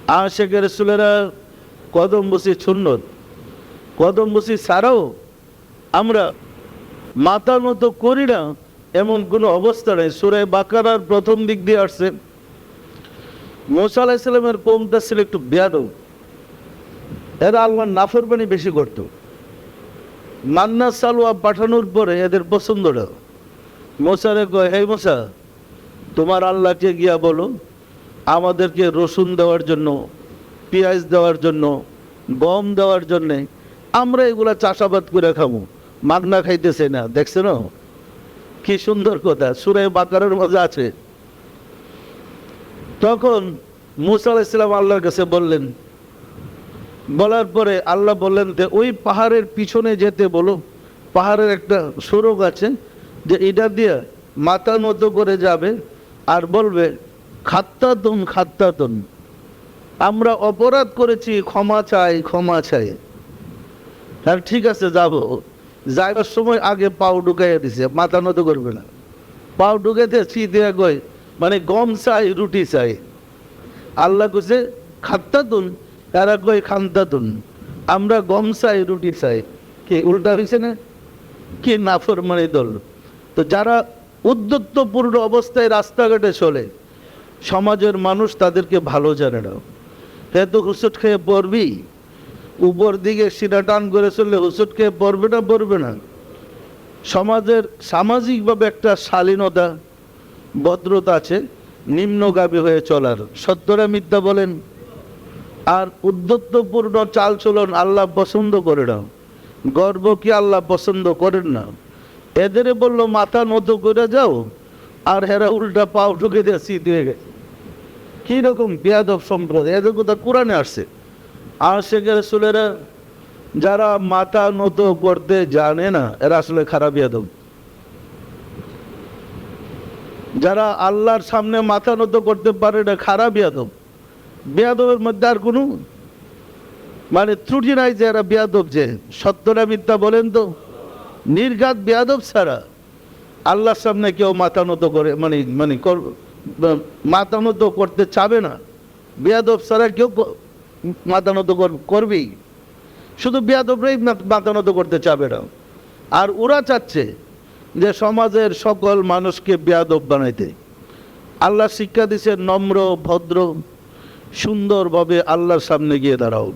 আশিকে রাসূলেরা কদম বসি সুন্নত, কদম বসি ছাড়াও আমরা মাথা নত করি না এমন কোনো অবস্থা নেই। সূরা বাকারার প্রথম দিক দিয়ে আসছে, মুসা আলাইহিস সালামের কওমটা ছিল একটু বেয়াদব, এরা আল্লাহর নাফরমানি বেশি করত। মান্না সালোয়া পাঠানোর পরে এদের পছন্দটা মুসারে কয়, হে মুসা, তোমার আল্লাহকে গিয়া বলো আমাদেরকে রসুন দেওয়ার জন্য, পেঁয়াজ দেওয়ার জন্য, গম দেওয়ার জন্যে, আমরা এগুলা চাষাবাদ করে খাবো, মাগনা খাইতেছে না। দেখছে না কি সুন্দর কথা, সূরা বাকারার মধ্যে আছে। তখন মুসা আলাইহিস সালাম আল্লাহর কাছে বললেন, বলার পরে আল্লাহ বললেন যে ওই পাহাড়ের পিছনে যেতে বলো, পাহাড়ের একটা সড়ক আছে, যে এটা দিয়ে মাথা নত করে যাবে আর বলবে খাত্তাতুন খাত্তাতুন, আমরা অপরাধ করেছি, ক্ষমা চাই ক্ষমা চাই। হ্যাঁ ঠিক আছে যাব। যাইবার সময় আগে পাও ঢুকাইয়া দিছে, মাথা নত করবে না। পাও ঢুকাইতে চিদিয়া গয়, মানে গম চাই রুটি চাই। আল্লাহ কইছে খাত্তাতুন, এরা কয় খান্তাতুন, আমরা গম চাই রুটি চাই। কি উল্টা হয়েছে না? কি নাফরমানি দল। তো যারা উদ্যত্তপূর্ণ অবস্থায় রাস্তাঘাটে চলে, সমাজের মানুষ তাদেরকে ভালো জানে না। এত হুসুট খেয়ে পড়বি, উপর দিকে সিনা টান করে চললে হুসুট খেয়ে পড়বে না, পড়বে না। সমাজের সামাজিকভাবে একটা শালীনতা ভদ্রতা আছে, নিম্নগামী হয়ে চলার। সত্যরা মিথ্যা বলেন। আর উদ্ধত্তপূর্ণ চাল চলন আল্লাহ পছন্দ করে না, গর্ব কি আল্লাহ পছন্দ করেন না। এদের বললো মাথা নত করে যাও, আর হেরা উল্টা পাও ঢুকে দিয়ে শীত হয়ে গেছে। কিরকম বেয়াদব সম্প্রদায়, এদের কথা কোরআনে আসছে। আশিকে রাসূলেরা যারা মাথা নত করতে জানে না, এরা আসলে খারাপ বেয়াদব। যারা আল্লাহর সামনে মাথা নত করতে পারে না, খারাপ বেয়াদব। বেয়াদবের মধ্যে আর কোনো মানে ত্রুটি নাই যে এরা বেয়াদব। যে সত্যটা মিথ্যা বলেন তো, নির্ঘাত বেয়াদব ছাড়া আল্লাহর সামনে কেউ মাথা নত করে মানে মানে মাথা নত করতে চাবে না। বেয়াদব ছাড়া কেউ মাথা নত করবেই, শুধু বেয়াদবরাই মাথা নত করতে চাবে না। আর ওরা চাচ্ছে যে সমাজের সকল মানুষকে বেয়াদব বানাইতে। আল্লাহ শিক্ষা দিছে নম্র ভদ্র সুন্দরভাবে আল্লাহর সামনে গিয়ে দাঁড়াও।